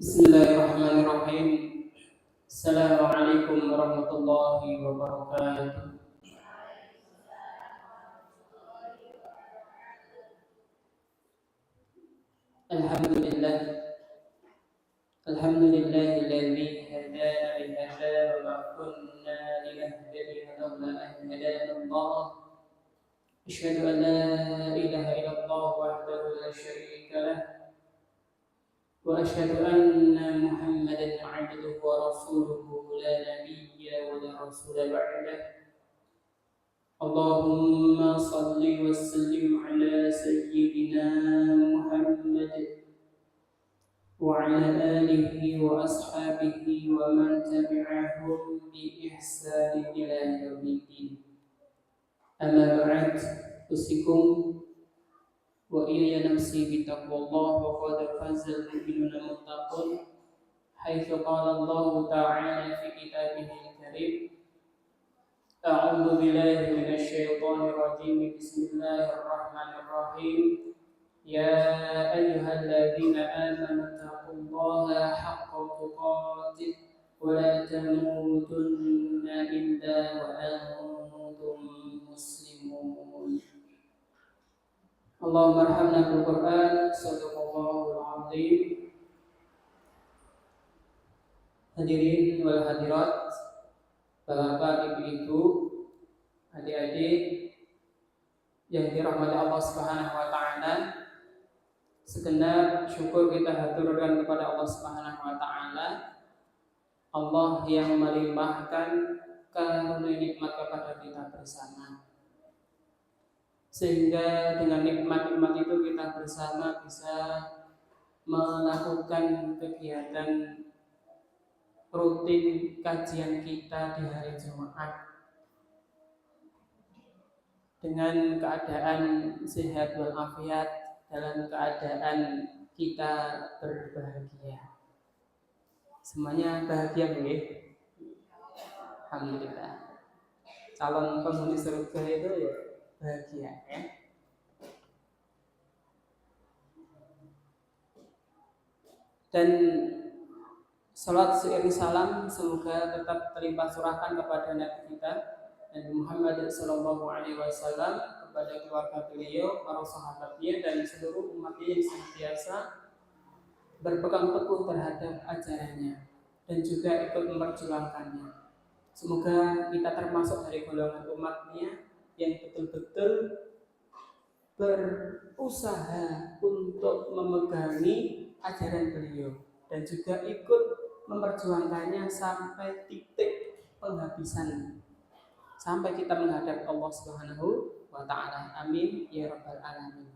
Bismillahirrahmanirrahim. Assalamualaikum warahmatullahi wabarakatuh. Alhamdulillah. Alhamdulillahilladzi hadana lihadza wa ma kunna linahtadiya laula an hadana Allah. Asyhadu an la ilaha illallah wahdahu la syarika lah. وأشهد أن محمدا عبده ورسوله لا نبي ولا رسول بعده اللهم صل وسلم على سيدنا محمد وعلى آله وأصحابه ومن تبعهم بإحسان إلى يوم الدين أما بعد أوصيكم وإياي نفسي بتقوى الله وقد فاز المؤمنون المتقون حيث قال الله تعالى في كتابه الكريم أعوذ بالله من الشيطان الرجيم بسم الله الرحمن الرحيم يا أيها الذين آمنوا اتقوا الله حق تقاته ولا تموتن إلا وأنتم مسلمون Allahumma arhamna bil Qur'an, sadaqallahul azim. Hadirin wal hadirat, bapak, ibu-ibu, adik-adik yang dirahmati Allah Subhanahu wa taala, segenap syukur kita haturkan kepada Allah Subhanahu wa taala. Allah yang melimpahkan karunia nikmat kepada kita bersama. Sehingga dengan nikmat-nikmat itu kita bersama bisa melakukan kegiatan rutin kajian kita di hari Jumat dengan keadaan sehat walafiat, dalam keadaan kita berbahagia. Semuanya bahagia, nggih? Alhamdulillah. Calon penghuni surga itu ya bahagia, ya. Dan salat seiring salam semoga tetap terlimpah curahkan kepada Nabi kita Nabi Muhammad sallallahu alaihi wasallam, kepada keluarga beliau, para sahabatnya dan seluruh umatnya yang senantiasa berpegang teguh terhadap ajarannya dan juga ikut memperjuangkannya. Semoga kita termasuk dari golongan umatnya yang betul-betul berusaha untuk memegangi ajaran beliau dan juga ikut memperjuangkannya sampai titik penghabisan, sampai kita menghadap Allah Subhanahu wa taala. Amin ya rabbal alamin.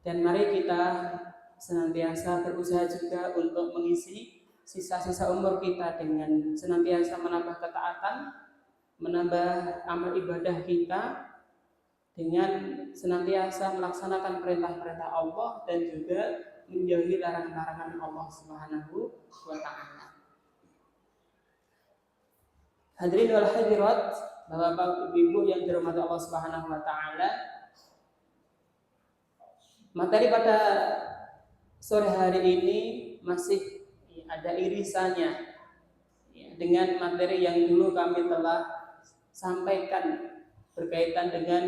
Dan mari kita senantiasa berusaha juga untuk mengisi sisa-sisa umur kita dengan senantiasa menambah ketaatan, menambah amal ibadah kita dengan senantiasa melaksanakan perintah-perintah Allah dan juga menjauhi larangan-larangan Allah Subhanahu wa taala. Hadirin wal hadirat, Bapak Ibu yang dirahmati Allah Subhanahu wa taala, materi pada sore hari ini masih ada irisannya dengan materi yang dulu kami telah sampaikan berkaitan dengan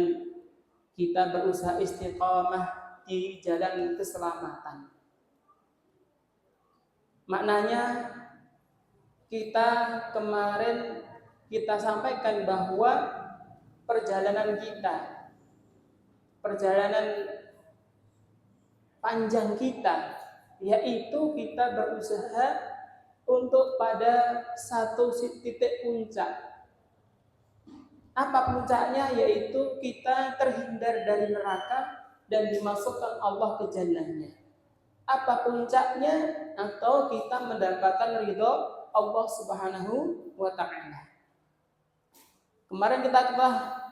kita berusaha istiqamah di jalan keselamatan. Maknanya kita kemarin kita sampaikan bahwa perjalanan panjang kita, yaitu kita berusaha untuk pada satu titik puncak. Apa puncaknya? Yaitu kita terhindar dari neraka dan dimasukkan Allah ke jannahnya. Apa puncaknya? Atau kita mendapatkan ridho Allah Subhanahu wa ta'ala. Kemarin kita telah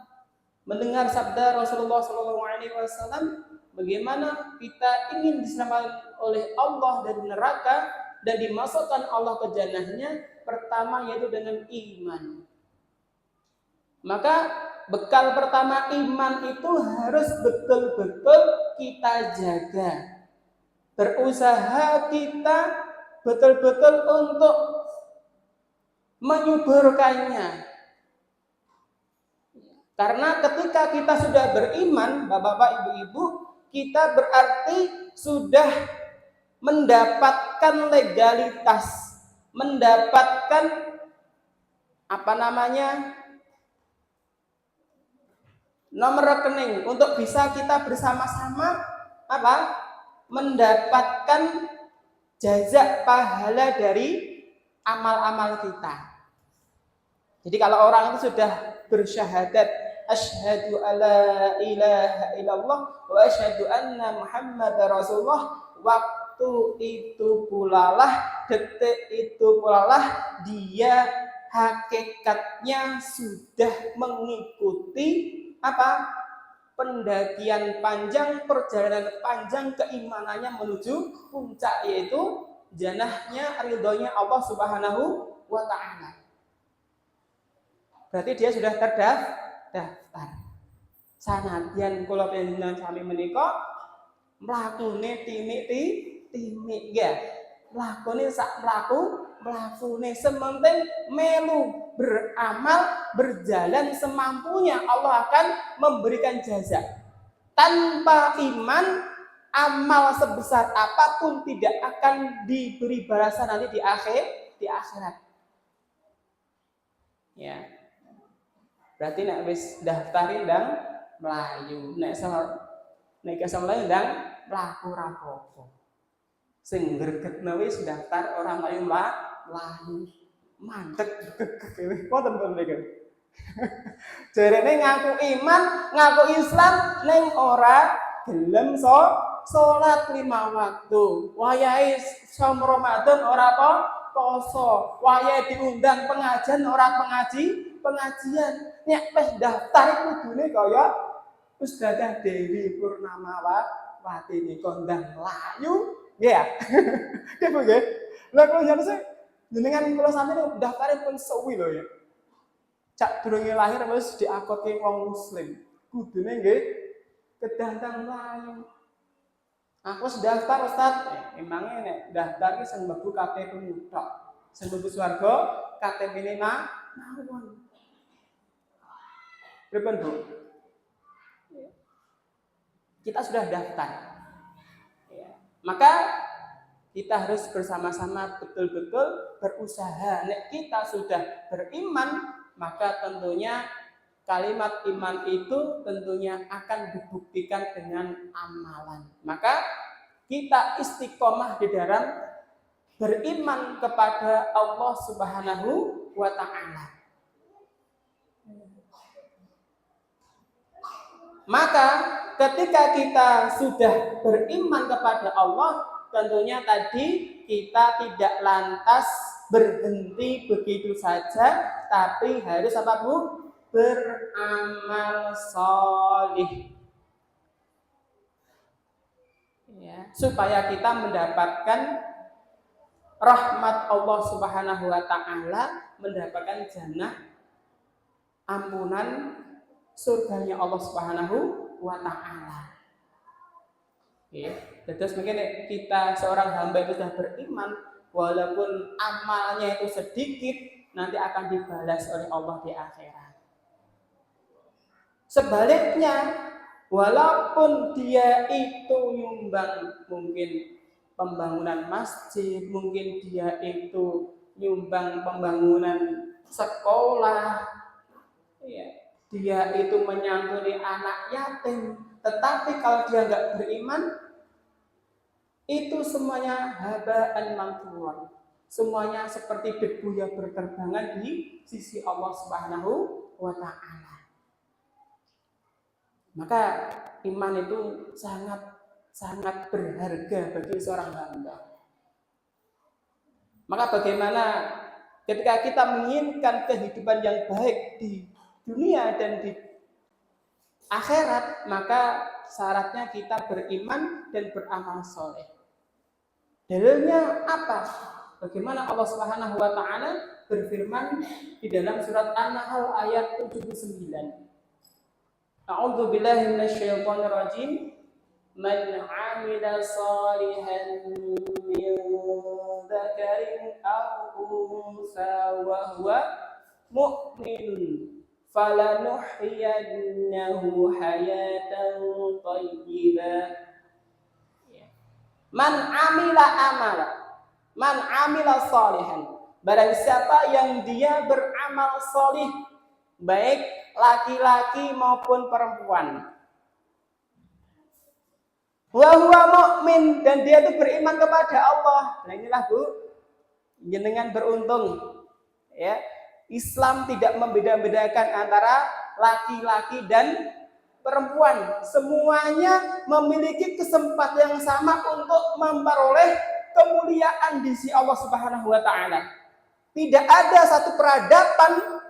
mendengar sabda Rasulullah SAW, bagaimana kita ingin diselamatkan oleh Allah dari neraka dan dimasukkan Allah ke jannahnya. Pertama yaitu dengan iman. Maka bekal pertama iman itu harus betul-betul kita jaga. Berusaha kita betul-betul untuk menyuburkannya. Karena ketika kita sudah beriman, Bapak-bapak, Ibu-ibu, kita berarti sudah mendapatkan legalitas, mendapatkan nomor rekening untuk bisa kita bersama-sama mendapatkan jazak pahala dari amal-amal kita. Jadi kalau orang itu sudah bersyahadat asyhadu alla ilaha illallah wa asyhadu anna muhammadar rasulullah, waktu itu pulalah, detik itu pulalah dia hakikatnya sudah mengikuti pendakian panjang, perjalanan panjang keimanannya menuju puncak, yaitu jannahnya, ridhonya Allah Subhanahu wa ta'ala. Berarti dia sudah terdaftar. Sanadyan kula panjenengan sami menika mlakune timik ya. Mlakune sak mlakune sementing melu beramal, berjalan semampunya, Allah akan memberikan jazak. Tanpa iman, amal sebesar apapun tidak akan diberi balasan nanti di akhirat. Ya. Berarti nek wis daftari ndang mlayu, nek mlayu ndang mlaku ra apa-apa. Sing gregetno wis daftar orang mlayu mlayu. Mandek wonten pun mriki. Jarene ngaku iman, ngaku Islam ning ora gelem salat 5 waktu. Wayahe saum Ramadan ora poso. Wayahe diundang pengajian ora pengajian. Nek wis daftar kudune kaya Ustazah Dewi Purnamawati nika ndang mlayu, nggih ya. Nggih Bu nggih. Lah kula jan sih jenengan kula sampe daftare pun suwi lho ya. Cak durunge lahir wis diakoti wong muslim. Kudune nggih kedah ndang mlayu. Aku wis daftar Ustaz. Emange nek daftar ki sing mlebu KTP tok. Sing mlebu swarga KTP-ne mawon. Pripun Bu? Kita sudah daftar. Ya. Maka kita harus bersama-sama betul-betul berusaha. Nek kita sudah beriman, maka tentunya kalimat iman itu tentunya akan dibuktikan dengan amalan. Maka kita istiqomah di dalam beriman kepada Allah Subhanahu wa ta'ala. Maka ketika kita sudah beriman kepada Allah, tentunya tadi kita tidak lantas berhenti begitu saja, tapi harus apa Bu? Beramal sholih. Ya, supaya kita mendapatkan rahmat Allah Subhanahu wa ta'ala, mendapatkan jannah, ampunan, surganya Allah Subhanahu wa ta'ala. Terus mungkin kita seorang hamba itu sudah beriman, walaupun amalnya itu sedikit, nanti akan dibalas oleh Allah di akhirat. Sebaliknya, walaupun dia itu nyumbang mungkin pembangunan masjid, mungkin dia itu nyumbang pembangunan sekolah, dia itu menyantuni anak yatim, tetapi kalau dia nggak beriman, itu semuanya habaan manthura. Semuanya seperti debu yang berterbangan di sisi Allah Subhanahu wa ta'ala. Maka iman itu sangat berharga bagi seorang hamba. Maka bagaimana ketika kita menginginkan kehidupan yang baik di dunia dan di akhirat, maka syaratnya kita beriman dan beramal soleh. Dalilnya apa? Bagaimana Allah Subhanahu wa ta'ala berfirman di dalam surat An-Nahl ayat 79. A'udzu billahi minasyaitonir rajim. Man 'amila shalihan min dzakarin aw unsa wa huwa mu'min falanuhyiyannahu hayatan thayyibah. Man amila salihan, barang siapa yang dia beramal solih, baik laki-laki maupun perempuan, wa huwa mu'min, dan dia itu beriman kepada Allah. Nah inilah Bu, jenengan beruntung ya. Islam tidak membeda-bedakan antara laki-laki dan perempuan. Semuanya memiliki kesempatan yang sama untuk memperoleh kemuliaan di sisi Allah Subhanahu wa taala. Tidak ada satu peradaban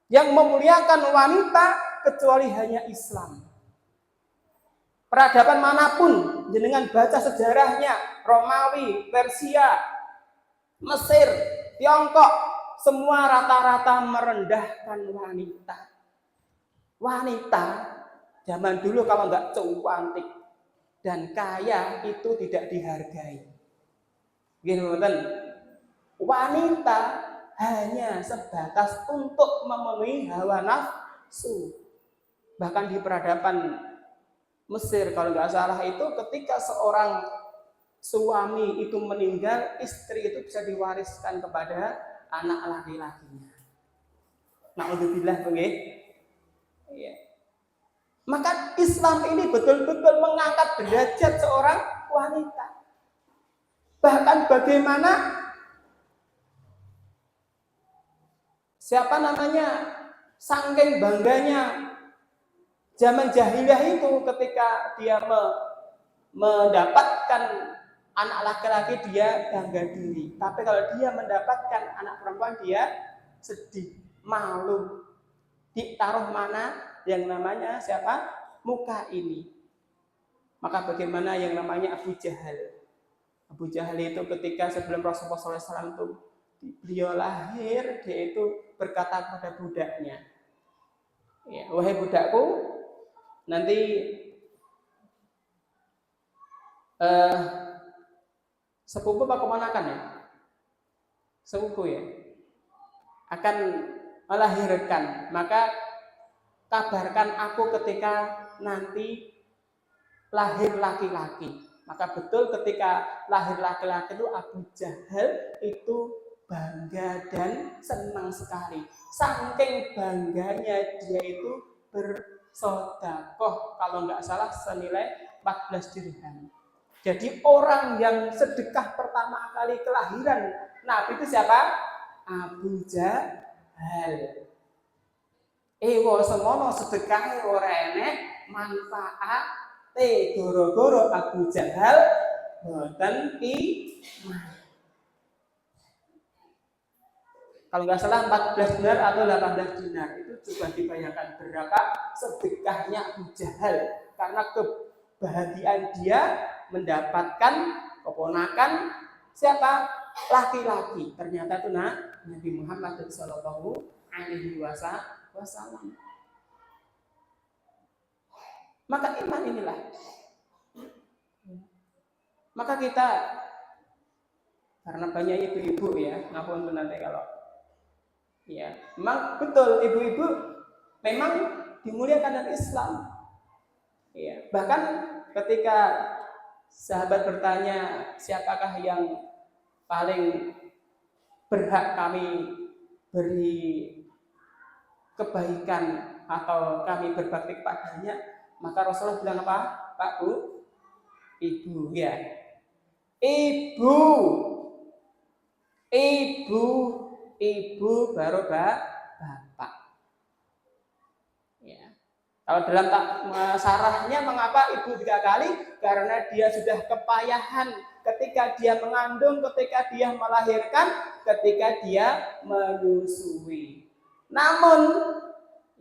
yang memuliakan wanita kecuali hanya Islam. Peradaban manapun, jenengan baca sejarahnya, Romawi, Persia, Mesir, Tiongkok, semua rata-rata merendahkan wanita. Wanita zaman dulu kalau nggak cantik dan kaya itu tidak dihargai. Gitu kan? Wanita hanya sebatas untuk memenuhi hawa nafsu. Bahkan di peradaban Mesir kalau nggak salah itu, ketika seorang suami itu meninggal, istri itu bisa diwariskan kepada anak laki-lakinya. Na'udzubillah nggih. Ya. Maka Islam ini betul-betul mengangkat derajat seorang wanita. Bahkan bagaimana saking bangganya zaman jahiliyah itu ketika dia mendapatkan anak laki-laki dia bangga diri. Tapi kalau dia mendapatkan anak perempuan dia sedih, malu. Ditaruh mana yang namanya siapa? Muka ini. Maka bagaimana yang namanya Abu Jahal? Abu Jahal itu ketika sebelum Rasulullah SAW itu beliau lahir, dia itu berkata kepada budaknya, ya, wahai budakku, nanti sepupu apa kemanakan ya? Sepupu ya, akan melahirkan, maka kabarkan aku ketika nanti lahir laki-laki. Maka betul ketika lahir laki-laki itu Abu Jahal itu bangga dan senang sekali. Saking bangganya dia itu bersedekah, kalau nggak salah senilai 14 dirham. Jadi orang yang sedekah pertama kali kelahiran Nabi itu siapa? Abu Jahal. Semono sedekah ora enek manfaat goro-goro Abu Jahal boten iman. Kalau nggak salah 14 dinar atau 18 dinar, itu coba dibayangkan berapa sedekahnya Abu Jahal karena kebahagiaan dia mendapatkan keponakan siapa? Laki-laki. Ternyata itu Nabi Muhammad sallallahu alaihi wasallam. Maka iman inilah. Maka kita, karena banyak ibu-ibu ya, ngapunten nanti kalau ya, memang betul ibu-ibu memang dimuliakan dalam Islam. Ya, bahkan ketika sahabat bertanya siapakah yang paling berhak kami beri kebaikan atau kami berbakti kepadanya, maka Rasulullah bilang apa? Pak Bu, ibu ya. Ibu baru bapak. Ya. Kalau dalam sarahnya mengapa ibu 3 kali? Karena dia sudah kepayahan ketika dia mengandung, ketika dia melahirkan, ketika dia menyusui. Namun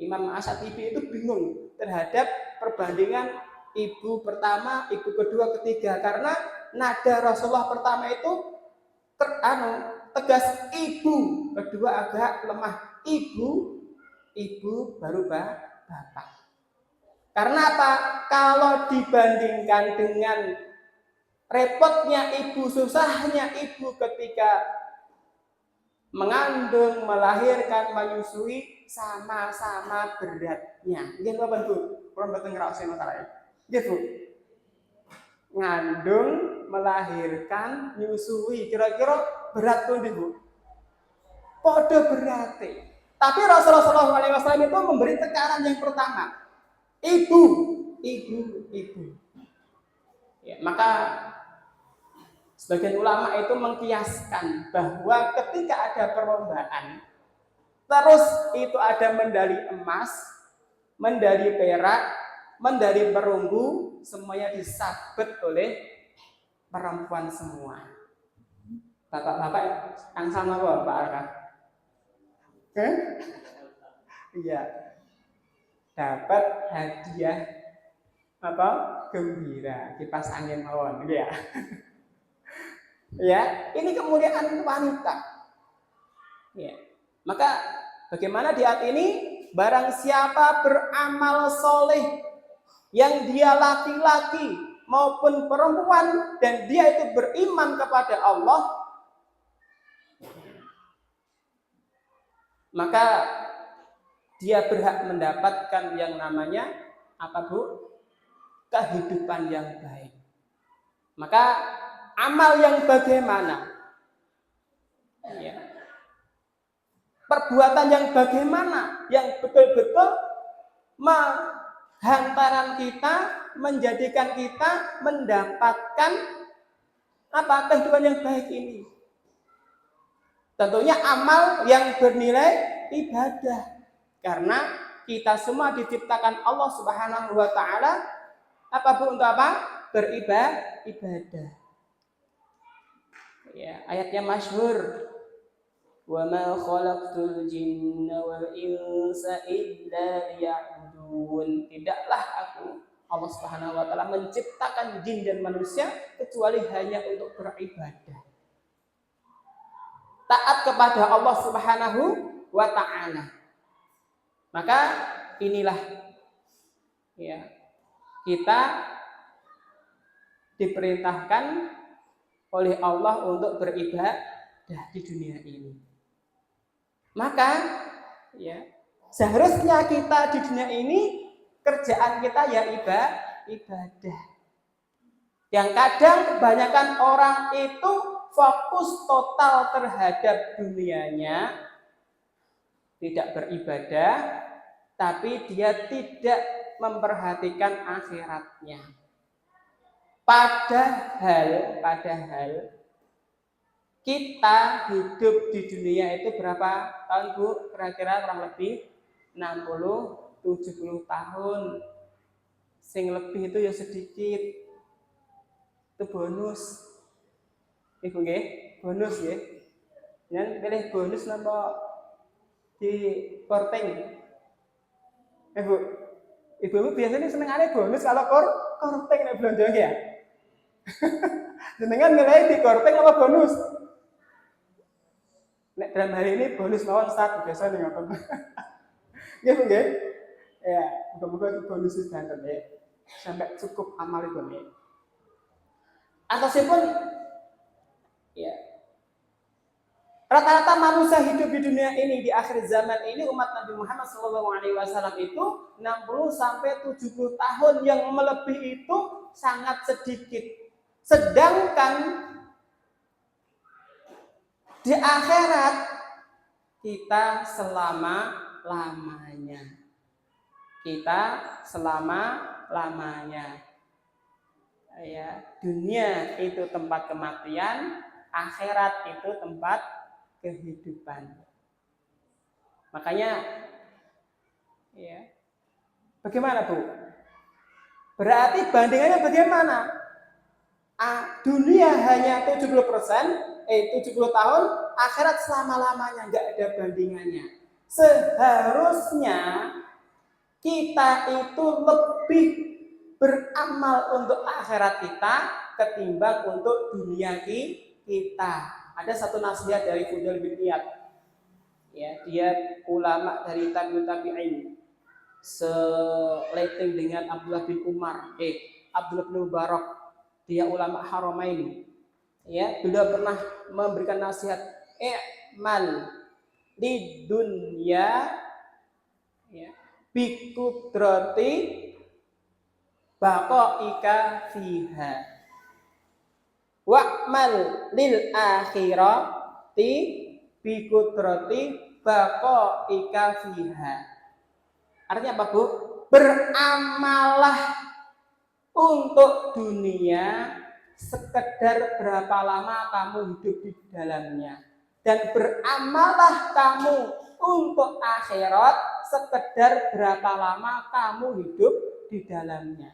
Imam Asy-Syatibi itu bingung terhadap perbandingan ibu pertama, ibu kedua, ketiga, karena nada Rasulullah pertama itu tegas ibu, kedua agak lemah ibu baru bapak. Karena apa? Kalau dibandingkan dengan repotnya ibu, susahnya ibu ketika mengandung, melahirkan, menyusui sama-sama beratnya. Nggih napa Bu? Kula mboten ngrasake masalah. Nggih Bu. Ngandung, melahirkan, nyusui, kira-kira berat pundi Bu? Padha berarti. Tapi Rasulullah SAW itu memberi tekanan yang pertama. Ibu. Ya, maka sebagian ulama itu mengkiaskan bahwa ketika ada perlombaan, terus itu ada medali emas, medali perak, medali perunggu, semuanya disabet oleh perempuan semua. Bapak-bapak yang sama Pak Arka? Iya. Dapat hadiah apa? Gembira, kipas angin mawon, ya. Ya, ini kemuliaan wanita. Ya. Maka bagaimana di ayat ini? Barang siapa beramal soleh yang dia laki-laki maupun perempuan dan dia itu beriman kepada Allah, maka dia berhak mendapatkan yang namanya apa Bu? Kehidupan yang baik. Maka amal yang bagaimana? Ya. Perbuatan yang bagaimana yang betul-betul menghantaran kita, menjadikan kita mendapatkan apa? Kehidupan yang baik ini. Tentunya amal yang bernilai ibadah. Karena kita semua diciptakan Allah Subhanahu wa taala apa Bu untuk apa? Beribadah. Ya, ayatnya masyhur. Wa ma khalaqtul jinna wal insa illa liya'budun. Tidaklah aku Allah Subhanahu wa taala menciptakan jin dan manusia kecuali hanya untuk beribadah. Taat kepada Allah Subhanahu wa taala. Maka inilah ya, kita diperintahkan oleh Allah untuk beribadah di dunia ini. Maka ya, seharusnya kita di dunia ini kerjaan kita ya ibadah. Yang kadang kebanyakan orang itu fokus total terhadap dunianya, tidak beribadah, tapi dia tidak memperhatikan akhiratnya. Padahal kita hidup di dunia itu berapa tahun Bu? Kira-kira kurang lebih 60-70 tahun. Sing lebih itu ya sedikit. Itu bonus. Ibu nggih, bonus nggih. Yang pilih bonus napa di korting? Ibu biasanya senengane bonus kalau korting nek belanja nggih ya. Jenengan nilai di korting apa bonus? Nek dalam hari ini bonus mawon start biasa ning ngoten. Nggih Bu nggih. Ya, muga-muga bonus sedanten ya. Sampai cukup amal itu nih. Atasipun ya. Rata-rata manusia hidup di dunia ini di akhir zaman ini umat Nabi Muhammad SAW itu 60 sampai 70 tahun, yang melebihi itu sangat sedikit. Sedangkan di akhirat kita selama-lamanya. Ya, dunia itu tempat kematian, akhirat itu tempat kehidupan. Makanya ya, bagaimana Bu? Berarti bandingannya bagaimana? Dunia hanya 70%, 70 tahun, akhirat selama-lamanya, nggak ada bandingannya. Seharusnya kita itu lebih beramal untuk akhirat kita ketimbang untuk dunia kita. Ada satu nasihat dari Fudail bin Iyad. Ya, dia ulama dari tabi'in. Seleting dengan Abdullah bin Mubarak. dia ulama Haramain. Ya, beliau pernah memberikan nasihat, i'mal di dunia ya, bi qudrati baqaika fiha. Wa'mal lil akhirati bi qudrati baqaika fiha. Artinya apa, Bu? Beramalah untuk dunia sekedar berapa lama kamu hidup di dalamnya, dan beramalah kamu untuk akhirat sekedar berapa lama kamu hidup di dalamnya.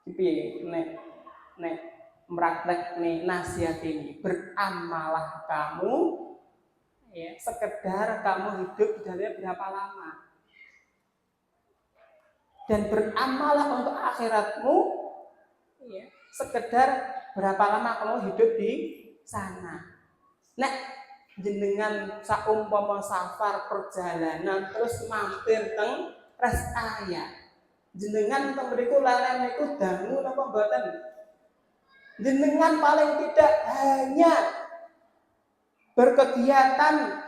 Piye nek meraktek nih nasihat ini, beramalah kamu ya, sekedar kamu hidup di dalamnya berapa lama, dan beramalah untuk akhiratmu ya, sekedar berapa lama kamu hidup di sana. Nek jenengan saumpama safar perjalanan terus mampir teng rest area, jenengan teng mriku leren niku dangu napa mboten? Jenengan paling tidak hanya berkegiatan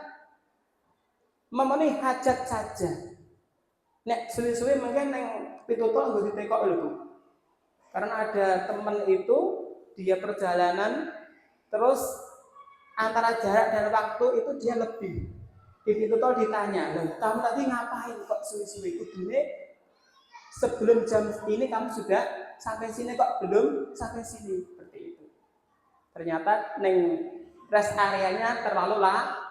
memenuhi hajat saja. Nek suwi-suwi mungkin neng pitutul nggo ditekok lho, Bu. Karena ada teman itu dia perjalanan terus antara jarak dan waktu itu dia lebih. Di pitutul ditanya, "Loh, kamu tadi ngapain kok suwi-suwi? Kudune sebelum jam ini kamu sudah sampai sini, kok belum sampai sini?" Seperti itu. Ternyata neng rest areanya terlalu lama.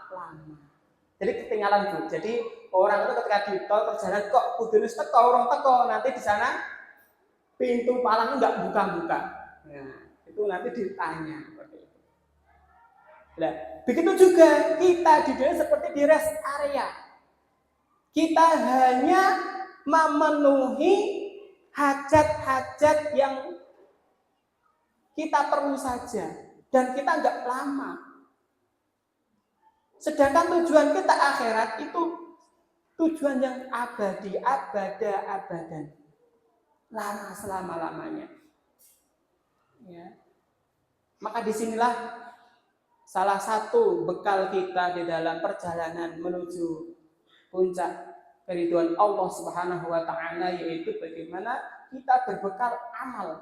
Jadi ketinggalan, Bu. Jadi orang itu ketika di tol perjalanan kok kudune teko orang teko, nanti di sana pintu palang enggak buka-buka. Nah, itu nanti ditanya seperti itu. Nah, begitu juga kita di dunia seperti di rest area. Kita hanya memenuhi hajat-hajat yang kita perlu saja, dan kita enggak lama. Sedangkan tujuan kita akhirat itu tujuan yang abadi, abadan, lama selama-lamanya. Ya. Maka disinilah salah satu bekal kita di dalam perjalanan menuju puncak keridhaan Allah Subhanahu wa taala, yaitu bagaimana kita berbekal amal.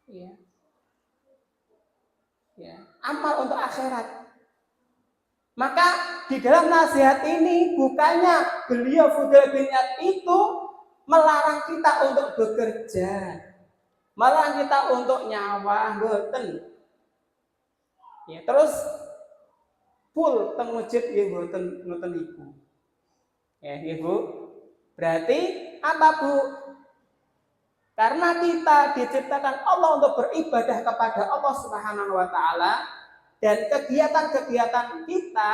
Ya. Ya, amal untuk akhirat. Maka di dalam nasihat ini bukannya beliau Fudail bin Iyad itu melarang kita untuk bekerja, melarang kita untuk nyawa, mboten. Ya, terus full teng masjid nggih mboten ngoten niku. Ya, nggih Bu. Berarti apa, Bu? Karena kita diciptakan Allah untuk beribadah kepada Allah Subhanahu wa taala, dan kegiatan-kegiatan kita,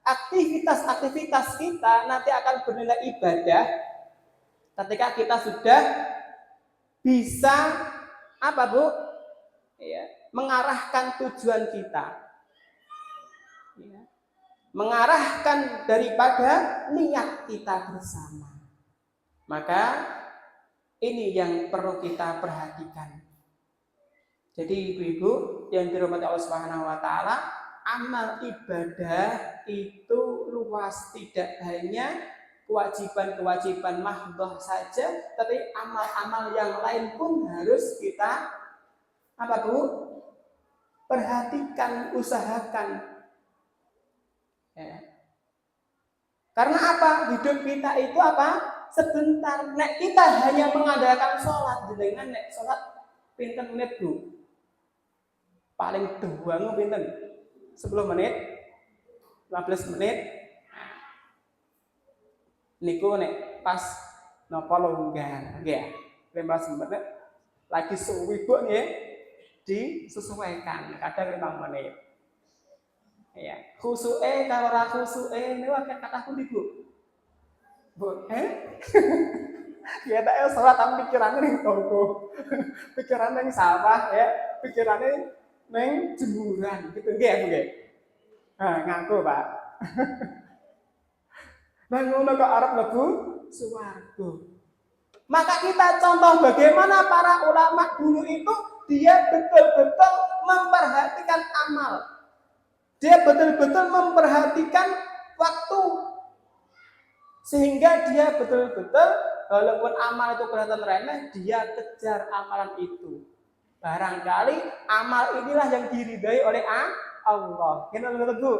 aktivitas-aktivitas kita nanti akan bernilai ibadah ketika kita sudah bisa apa, Bu? Ya, mengarahkan tujuan kita. Ya. Mengarahkan daripada niat kita bersama. Maka ini yang perlu kita perhatikan. Jadi ibu-ibu yang dirahmati Allah Subhanahu wa taala, amal ibadah itu luas, tidak hanya kewajiban-kewajiban mahdhah saja, tapi amal-amal yang lain pun harus kita apa, Bu? Perhatikan, usahakan. Ya. Karena apa? Hidup kita itu apa? Sebentar. Nek kita hanya mengandalkan sholat, dengan nek sholat pinten menit, Bu? Paling doang pinten? 10 menit, 15 menit. Niku nek pas napa longgar, nggih. 15 menit lagi suwi, Bu, nggih. Disesuaikan, kadang 5 menit. Ya, khusuke kalau ra khusuke niku akeh kathah pundi, Bu? Bu, ya tak salat tapi pikirane ning toko. Pikirane ning sawah ya, pikirane neng jemuran gitu, nggih Bu nggih. Ngaku, Pak. Nah ngono kok arep mlebu swarga. Maka kita contoh bagaimana para ulama dulu itu dia betul-betul memperhatikan amal. Dia betul-betul memperhatikan waktu. Sehingga dia betul-betul walaupun amal itu kelihatan remeh, dia kejar amalan itu. Barangkali amal inilah yang diridhai oleh Allah. Gimana Bu?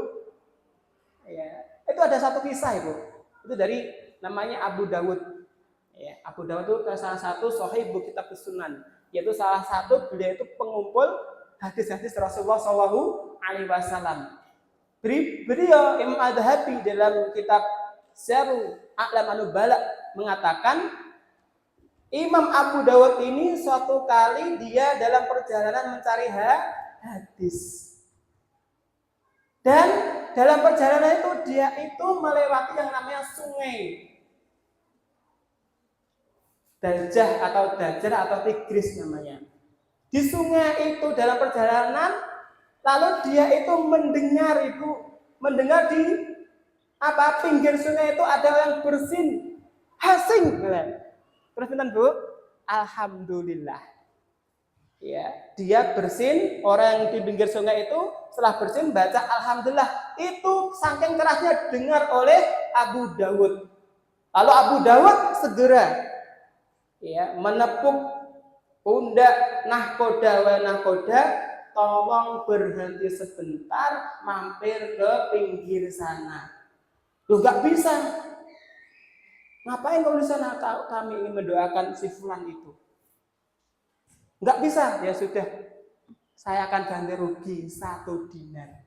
Ya, itu ada satu kisah Ibu. Itu dari namanya Abu Dawud. Ya, Abu Dawud itu salah satu sahih kitab Sunan, yaitu salah satu beliau itu pengumpul hadis-hadis Rasulullah Shallallahu Alaihi Wasallam. Beliau Imam Adz-Dzahabi dalam kitab Syiarul A'lam An-Nubala mengatakan Imam Abu Dawud ini suatu kali dia dalam perjalanan mencari hadis. Dan dalam perjalanan itu dia itu melewati yang namanya sungai Dajah atau Tigris namanya. Di sungai itu dalam perjalanan lalu dia itu mendengar di pinggir sungai itu ada yang bersin hasing. Terus pinten Bu? Alhamdulillah. Ya, dia bersin, orang yang di pinggir sungai itu setelah bersin baca alhamdulillah. Itu saking kerasnya dengar oleh Abu Dawud. Lalu Abu Dawud segera menepuk pundak nahkoda, tolong berhenti sebentar, mampir ke pinggir sana. Loh, gak bisa. Ngapain kalau di sana? Kami ingin mendoakan si fulan itu. Gak bisa. Ya sudah, saya akan ganti rugi 1 dinar.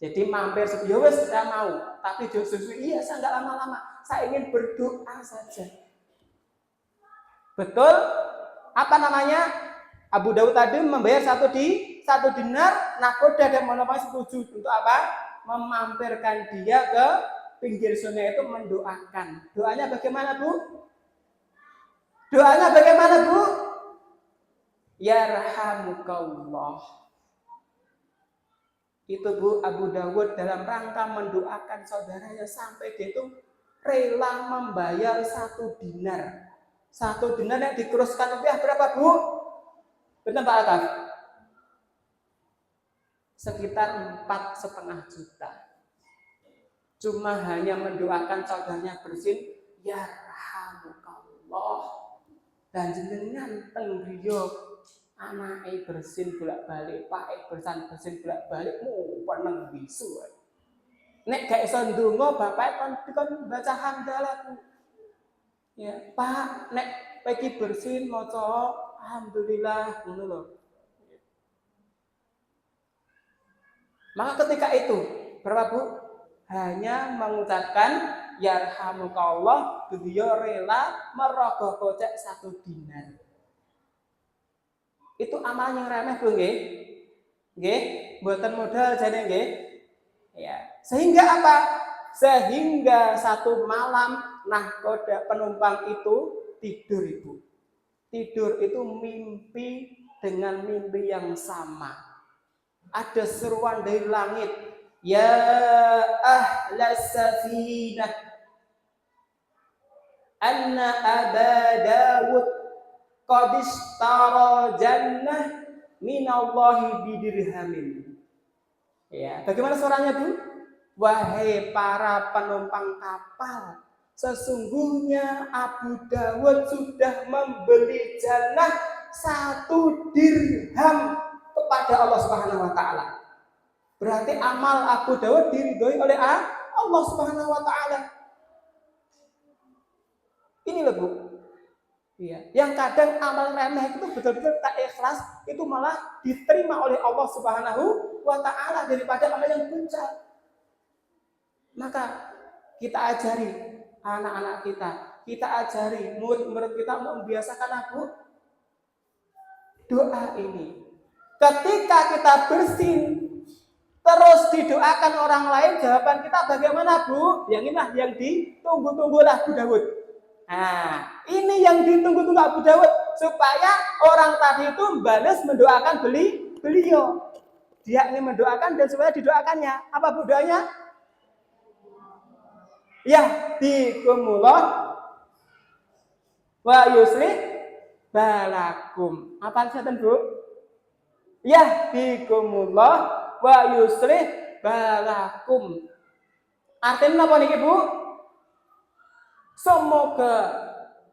Jadi mampir ya wes saya mau, tapi justru saya nggak lama-lama. Saya ingin berdoa saja. Betul? Apa namanya? Abu Dawud tadi membayar 1 dinar, nahkoda dan monopoli setuju untuk apa? Memampirkan dia ke pinggir sungai itu mendoakan. Doanya bagaimana Bu? Doanya bagaimana Bu? Yarhamukallah. Itu Bu, Abu Dawud dalam rangka mendoakan saudaranya sampai dia itu rela membayar 1 dinar. 1 dinar yang dikuruskan rupiah berapa Bu? Benar Pak Alkaf? Sekitar 4,5 juta. Cuma hanya mendoakan saudaranya bersin, yarhamukallah. Dan jenengan teng griya anake bersin bolak-balik, pake bersin bolak-balik, peneng bisu. Nek gak iso ndonga bapak kon baca hamdalah. Ya, Pak, nek pagi bersin maca alhamdulillah ngono lho. Maka ketika itu, berapa Bu? Hanya mengucapkan yarhamukallah, beliau rela merogoh kocek 1 dinar. Itu amal yang remeh Bu nggih? Nggih, mboten modal jane nggih. Ya, sehingga apa? Sehingga 1 malam nahkoda penumpang itu tidur Ibu. Tidur itu mimpi dengan mimpi yang sama. Ada seruan dari langit, ya ahlas safinah anna Aba Dawud qad ishtara jannah minallahi bidirhamin. Ya, bagaimana suaranya Bu? Wahai para penumpang kapal, sesungguhnya Abu Dawud sudah membeli jannah 1 dirham kepada Allah Subhanahu wa taala. Berarti amal Abu Dawud diridhoi oleh Allah Subhanahu wa taala. Ini loh Bu. Iya, yang kadang amal remeh itu betul-betul tak ikhlas, itu malah diterima oleh Allah Subhanahu wa taala daripada amal yang puncak. Maka kita ajari anak-anak kita ajari murid-murid kita membiasakan doa ini. Ketika kita bersin terus didoakan orang lain, jawaban kita bagaimana Bu? Yang inilah yang ditunggu-tunggu Abu Dawud. Nah, ini yang ditunggu-tunggu Abu Dawud supaya orang tadi itu balas mendoakan beliau. Dia ingin mendoakan dan supaya didoakannya. Apa Bu doanya? Yahdikumullah wa yuslih balakum. Apa artinya, Bu? Yahdikumullah wa yuslih balakum. Artinya apa nih, Bu? Semoga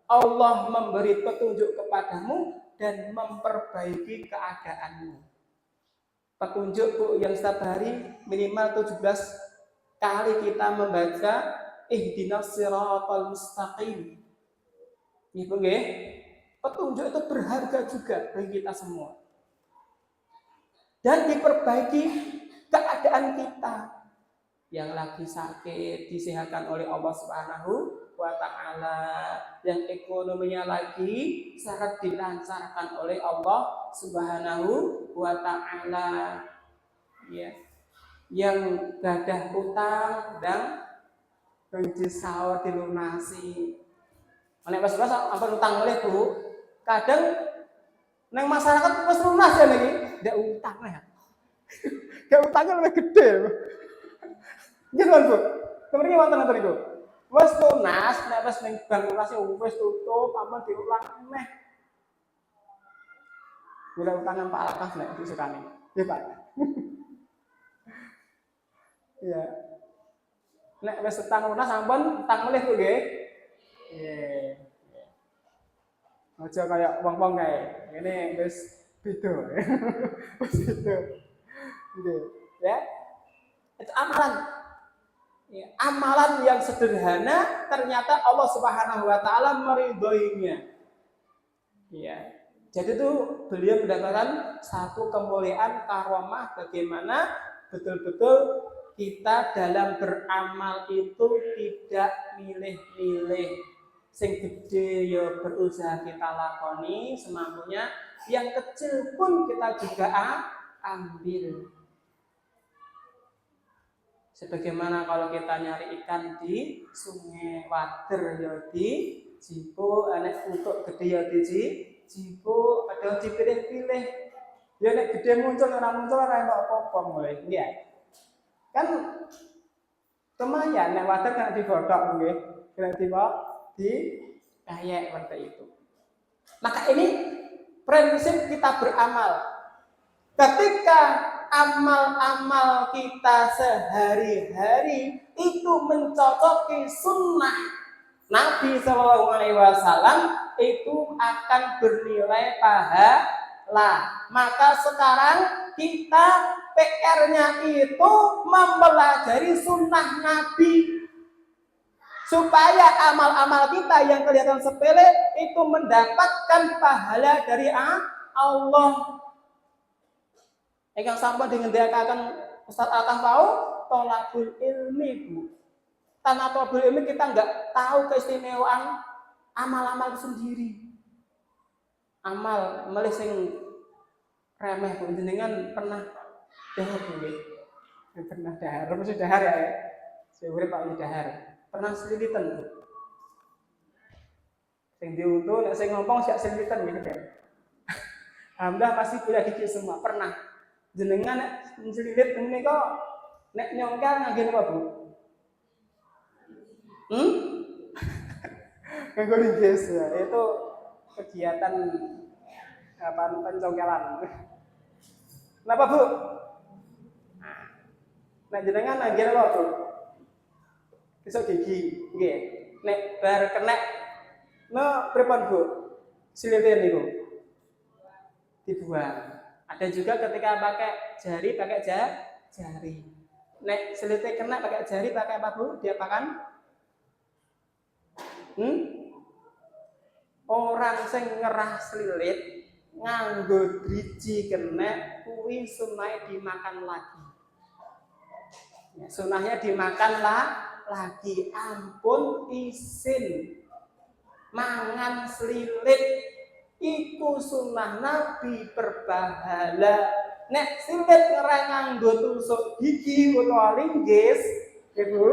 Allah memberi petunjuk kepadamu dan memperbaiki keadaanmu. Petunjuk, Bu, yang setiap hari minimal 17 kali kita membaca ihdinas siratal mustaqim. Ibu nggih, petunjuk itu berharga juga bagi kita semua. Dan diperbaiki keadaan kita. Yang lagi sakit disehatkan oleh Allah Subhanahu wa ta'ala, yang ekonominya lagi sangat dilancarkan oleh Allah Subhanahu wa ta'ala, ya. Yang gadah utang dan kunci sahur dilunasi. Nek pas ampun utang oleh, Bu. Kadang nang masyarakat wis lunas ya niki, ndak utang ya. Gak utangnya lebih gede. Gitu kan, Bu. Kemarin wonten ngoten niku. Wis lunas, nek wis ning bank lunas wis tutup, ampun diulang neh. Bila utangan Pak Alkas nek disukani. Nggih, Pak. Iya. Nek wis utang lunas ampun utang melih, Bu, nggih. Nggih. Aja kaya wong-wong kae. Ngene wis beda. Wis beda. Nggih, ya. Itu amalan. Ya, amalan yang sederhana ternyata Allah Subhanahu wa taala meridhoinya. Ya. Jadi itu beliau mendapatkan satu kemuliaan karomah bagaimana betul-betul kita dalam beramal itu tidak milih-milih. Sing gede ya berusaha kita lakoni semampunya, yang kecil pun kita juga ambil. Sebagaimana kalau kita nyari ikan di sungai water ya di jipo, anak untuk gede ya di jipo, ada dipilih-pilih. Ya nek gede muncul ora entuk apa-apa mulai. Nggih. Kan lumayan nek water kan digodhog nggih. Kira di kayak seperti itu. Maka ini prinsip kita beramal. Ketika amal-amal kita sehari-hari itu mencocoki sunnah Nabi Shallallahu Alaihi Wasallam, itu akan bernilai pahala. Maka sekarang kita PR-nya itu mempelajari sunnah Nabi supaya amal-amal kita yang kelihatan sepele itu mendapatkan pahala dari Allah. Yang sampun dingendakaken Ustaz Alkaf wau tolabul ilmi, Bu. Tanpa tolabul ilmi kita enggak tahu keistimewaan amal-amal sendiri. Amal melih sing remeh, Bu. Jenengan pernah dahar nggih? Pernah dahar, mesti dahar ya. Saya urip Pak dahar. Pernah selilitan, Bu. Sing diuntuh nek sing ngompong sak selilitan gitu kan. Alhamdulillah pasti punya gigi semua, pernah. Jenengan nek njelilit ngene kok nek nyongkel ngangge apa, Bu? Nganggo linggis ya. Itu kegiatan pencongkelan. Kenapa, Bu? Nek jenengan ngangge apa, Bu? Besok gigi, nggih. Nek bar kenek pripun, Bu? Silite niku. Dibuang. Ada juga ketika pakai jari, pakai jari. Nek selite kena pakai jari, pakai apa, Bu? Diapakan? Orang sing ngerah selilit nganggo driji kena kuwi sunah dimakan lagi. Ya, sunahnya dimakan lagi. Ampun isin mangan selilit iku sunah Nabi berbahala. Nek silit ngerang nganggo tusuk gigi utawa linggis, Ibu,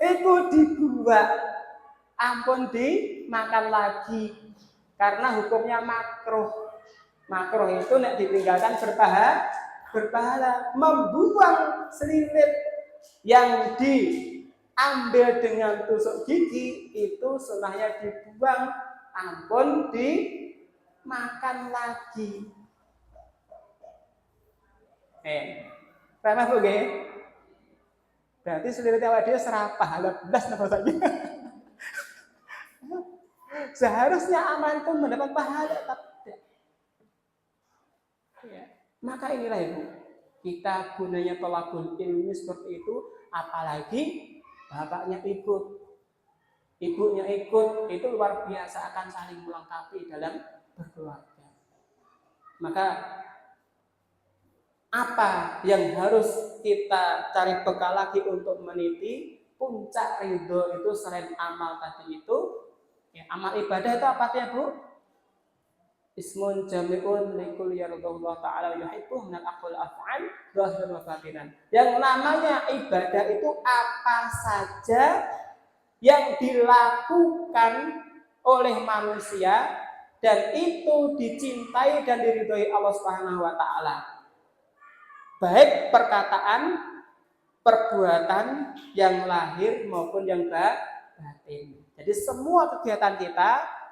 itu dibuat, ampun dimakan lagi, karena hukumnya makruh. Makruh itu nek ditinggalkan berpahala. Membuang selilit yang di ambil dengan tusuk gigi, itu sunnahnya dibuang, ampun dimakan lagi. Pernah Bu nggih? Berarti selirite awake dhewe serapah, blas napa saja. Seharusnya amal itu mendapat pahala, tapi tidak. Ya. Maka inilah Ibu, kita gunanya thalabul ilmi seperti itu, apalagi bapaknya ikut, ibunya ikut, itu luar biasa, akan saling melengkapi dalam berkeluarga. Maka apa yang harus kita cari bekal lagi untuk meniti puncak ridho itu selain amal tadi itu? Ya, amal ibadah itu apa ya Bu? Ismun jami'un likul yardallahu ta'ala yuhibbu minal aqwal af'al zahir wa batinan. Yang namanya ibadah itu apa saja yang dilakukan oleh manusia dan itu dicintai dan diridhoi Allah Subhanahu wa taala. Baik perkataan, perbuatan yang lahir maupun yang batin. Jadi semua kegiatan kita,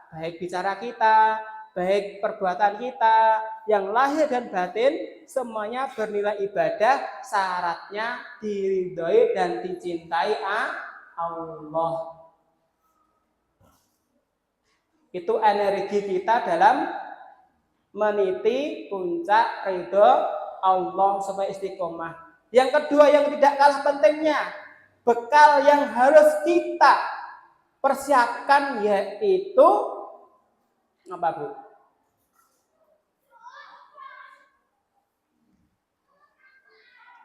baik bicara kita, baik perbuatan kita, yang lahir dan batin, semuanya bernilai ibadah, syaratnya diridhoi dan dicintai Allah. Itu energi kita dalam meniti puncak ridho Allah supaya istiqomah. Yang kedua yang tidak kalah pentingnya, bekal yang harus kita persiapkan yaitu apa Bu?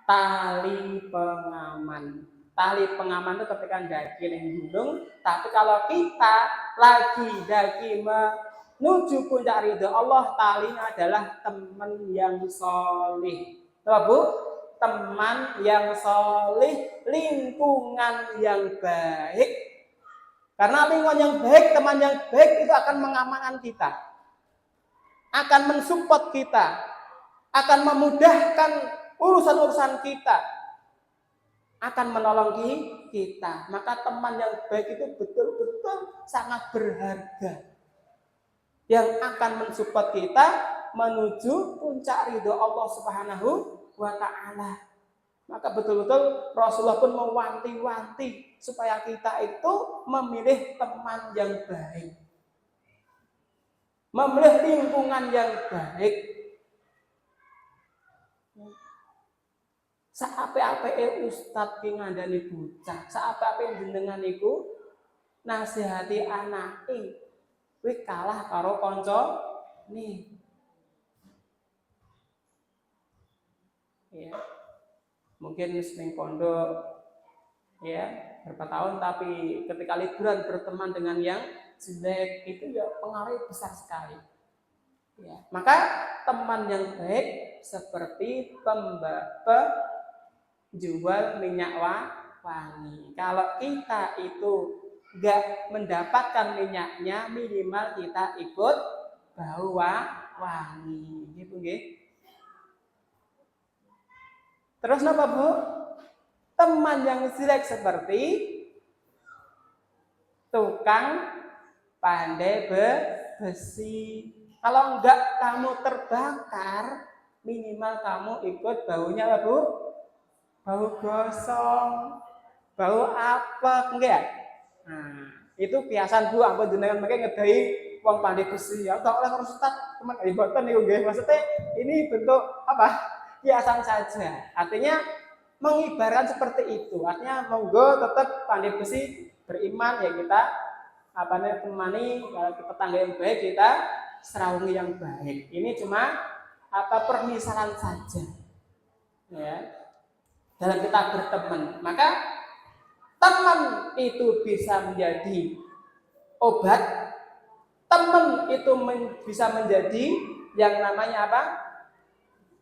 Tali pengaman. Tali pengaman itu ketika daki di gunung, tapi kalau kita lagi daki menuju puncak ridho Allah, talinya adalah teman yang solih. Tahu Bu? Teman yang solih, lingkungan yang baik. Karena lingkungan yang baik, teman yang baik itu akan mengamankan kita, akan mensupport kita, akan memudahkan urusan-urusan kita, akan menolong kita. Maka teman yang baik itu betul-betul sangat berharga, yang akan mensupport kita menuju puncak ridho Allah Subhanahu wa ta'ala. Maka betul-betul Rasulullah pun mewanti-wanti supaya kita itu memilih teman yang baik, memilih lingkungan yang baik. Saape-ape ustad ki ngandani bocah, saape-ape jenengan niku nasihati anake, kuwi kalah karo kanca nih. Ya. Mungkin sering pondok ya berapa tahun, tapi ketika liburan berteman dengan yang jelek itu ya pengaruh besar sekali. Ya. Maka teman yang baik seperti penjual minyak wangi. Kalau kita itu nggak mendapatkan minyaknya, minimal kita ikut bau wangi, gitu nggih. Terus napa Bu? Teman yang jelek seperti tukang pandai besi. Kalau enggak kamu terbakar, minimal kamu ikut baunya apa Bu? Bau gosong, bau apa enggak? Nah, itu kiasan Bu, ampun jenengan mengke ngedahi wong pandai besi. Ya tok oleh Ustaz, teman boten niku nggih. Maksudnya ini bentuk apa? Kiasan saja. Artinya mengibaratkan seperti itu. Artinya monggo tetap pandai besi beriman ya kita temani, kalau kita tangga yang baik kita serawungi yang baik. Ini cuma permisalan saja. Ya. Dalam kita berteman, maka teman itu bisa menjadi obat, teman itu bisa menjadi yang namanya apa?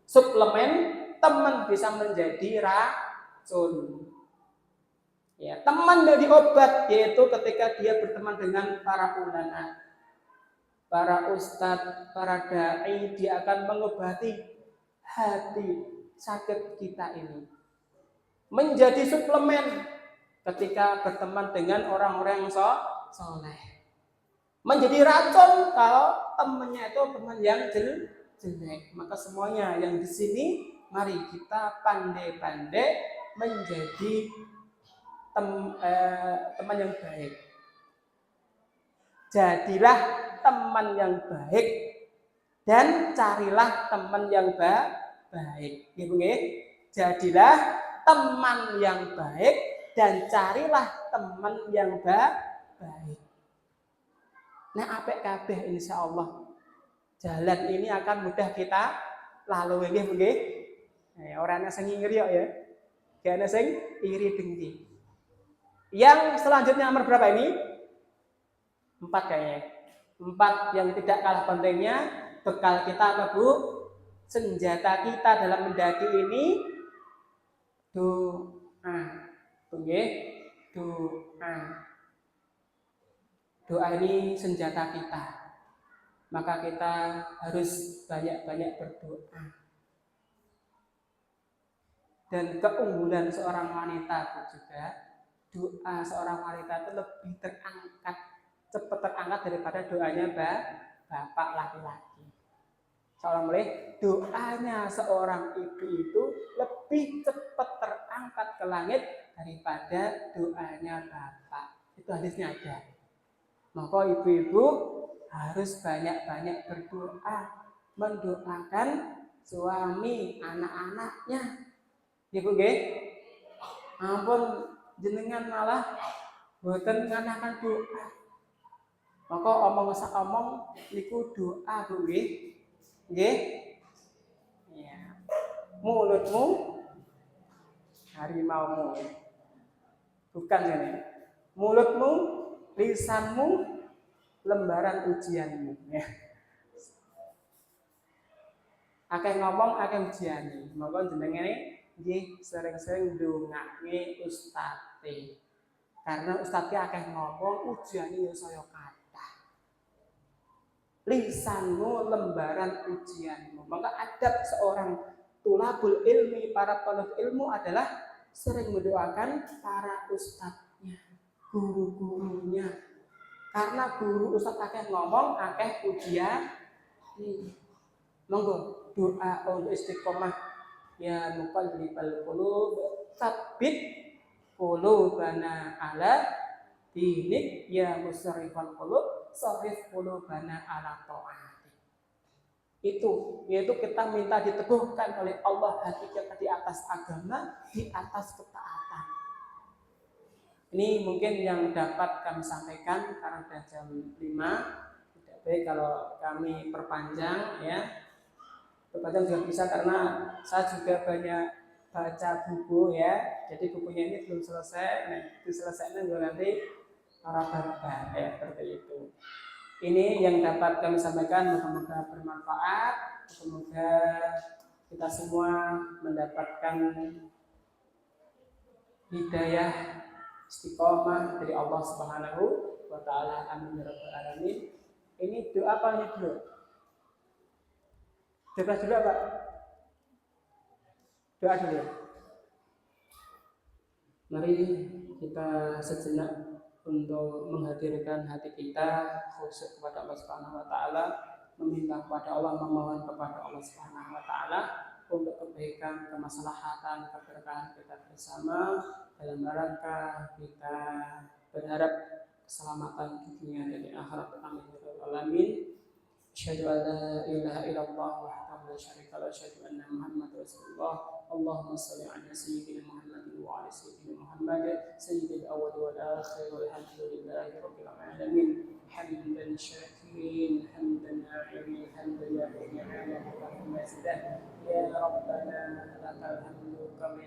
Suplemen, teman bisa menjadi racun. Ya, teman dari obat yaitu ketika dia berteman dengan para ulama, para ustadz, para dai, dia akan mengobati hati sakit kita ini. Menjadi suplemen ketika berteman dengan orang-orang yang soleh. Menjadi racun kalau temannya itu teman yang jelek. Maka semuanya yang di sini, mari kita pandai-pandai menjadi teman yang baik. Jadilah teman yang baik dan carilah teman yang baik. Jadilah teman yang baik dan carilah teman yang baik. Nah, apik kabeh insyaallah. Jalan ini akan mudah kita lalui nggih. Ora ana sing ngiri ya. Gak ana sing iri dengki. Yang selanjutnya nomor berapa ini? 4 kayaknya. 4 yang tidak kalah pentingnya, bekal kita apa Bu? Senjata kita dalam mendaki ini doa. Nggih, doa. Doa ini senjata kita. Maka kita harus banyak-banyak berdoa. Dan keunggulan seorang wanita juga, doa seorang wanita itu lebih terangkat, cepat terangkat daripada doanya bapak laki-laki. Seorang mulai doanya seorang ibu itu lebih cepat terangkat ke langit daripada doanya bapak. Itu hadisnya ada. Maka ibu-ibu harus banyak-banyak berdoa, mendoakan suami, anak-anaknya. Ibu nggih? Ampun jenengan malah boten nganakan doa. Maka omong niku doa Bu nggih. Nggih? Ya. Mulutmu harimaumu. Bukan ini. Mulutmu, lisanmu lembaran ujianmu. Ya. Akeh ngomong, akeh ujian. Maka jenenge nggih sering-sering ndongake ustadz. Karena ustadz akeh ngomong, ujiane ya saya kathah. Lisanmu lembaran ujianmu. Maka adab seorang tulabul ilmi, para penuntut ilmu adalah sering mendoakan para ustadznya, guru-gurunya. Karena guru ustadz akeh ngomong, akeh ujian. Monggo doa untuk istiqomah ya muqallibal qulub tsabbit qulubana ala dinik ya musarrifal qulub sarrif qulubana ala ta'atik. Itu yaitu kita minta diteguhkan oleh Allah hati kita di atas agama, di atas ketaatan. Ini mungkin yang dapat kami sampaikan karena sudah jam 5. Tidak baik kalau kami perpanjang ya. Terkadang juga bisa karena saya juga banyak baca buku ya, jadi bukunya ini belum selesai. Nah, diselesaikan juga nanti para ya seperti itu. Ini yang dapat kami sampaikan, semoga bermanfaat, semoga kita semua mendapatkan hidayah istiqomah dari Allah Subhanahu wa Ta'ala. Amin ya rabbal alamin. Ini doa apa ini dulu? Doa dulu Pak. Doa dulu. Mari kita sejenak untuk menghadirkan hati kita khusyuk kepada Allah Subhanahu wa Ta'ala, meminta kepada Allah, memohon kepada Allah Subhanahu wa Ta'ala untuk kebaikan, kemaslahatan, keberkahan kita bersama dalam rangka kita berharap keselamatan dunia dan akhirat. Amin ya rabbal alamin. Asyhadu an la ilaha illallah wahdahu la syarika lahu, asyhadu anna Muhammadar Rasulullah. Allahumma shalli ala sayyidina Muhammad wa ala sayyidina Muhammad sayyidil awwal wal akhir walhamdulillahi rabbil alamin. Hamdan syakirin, hamdan na'imin, hamdan yaqumu ya rabbana lakal hamdu kama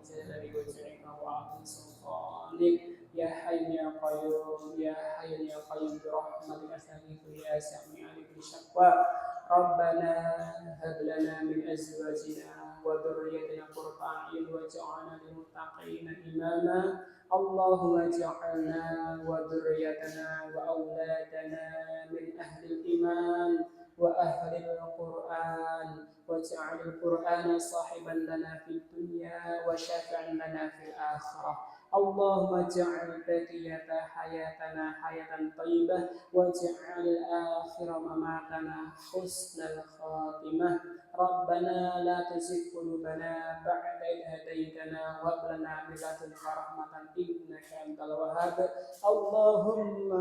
jalali wajhika wa azim sultanik. Ya Hayyu ya Qayyum, Ya Hayyu ya Qayyum bi rahmatika astaghfiru ya Sami'u alim syaqwa. Rabbana hab lana min azwajina wa dhurriyyatina qurrata a'yun waj'alna lil muttaqina imama. Allahumma ij'alna wa dhurriyyatana wa auladana min ahli iman wa ahli al-Qur'an waj'al al-Qur'ana sahiban lana fid dunya wa syafi'an lana fil akhirah. اللهم اجعل بقية حياتنا حياة طيبة واجعل آخر مماتنا حسن الخاتمة. ربنا لا تزغ قلوبنا بعد إذ هديتنا وهب لنا من لدنك رحمة إنك أنت الوهاب. اللهم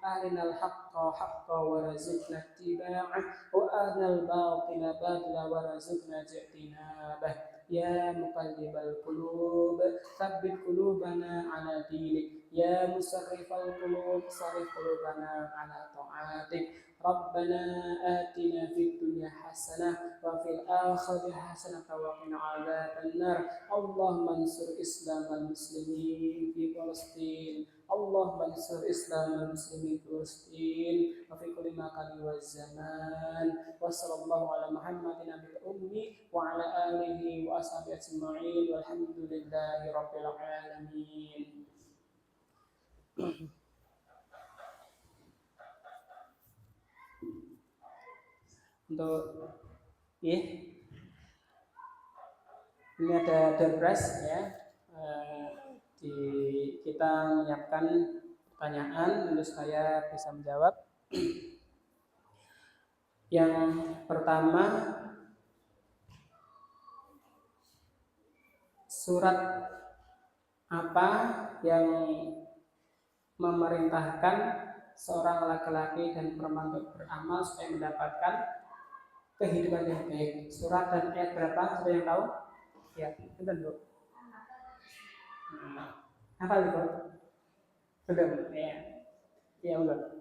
أرنا الحق حقا وارزقنا اتباعه وأرنا الباطل باطلا وارزقنا اجتنابه. يا مقلب القلوب ثبت قلوبنا على دينك. يا مصرف القلوب صرف قلوبنا على طاعتك. ربنا آتنا في الدنيا حسنة وفي الآخرة حسنة وقنا عذاب النار. اللهم انصر إسلام المسلمين في فلسطين. اللهم انصر إسلام المسلمين في فلسطين وفي كل مكان والزمان. وصلى الله على محمد نبي الأمي وعلى آله وأصحابه أجمعين والحمد لله رب العالمين. Untuk ini ada debras ya, kita menyiapkan pertanyaan untuk saya bisa menjawab. Yang pertama, surat apa yang memerintahkan seorang laki-laki dan perempuan untuk beramal supaya mendapatkan kehidupan yang baik? Surat dan ayat berapa? Sudah yang tahu? Ya, itu dulu. Apa itu? Belum? Ya, ya belum.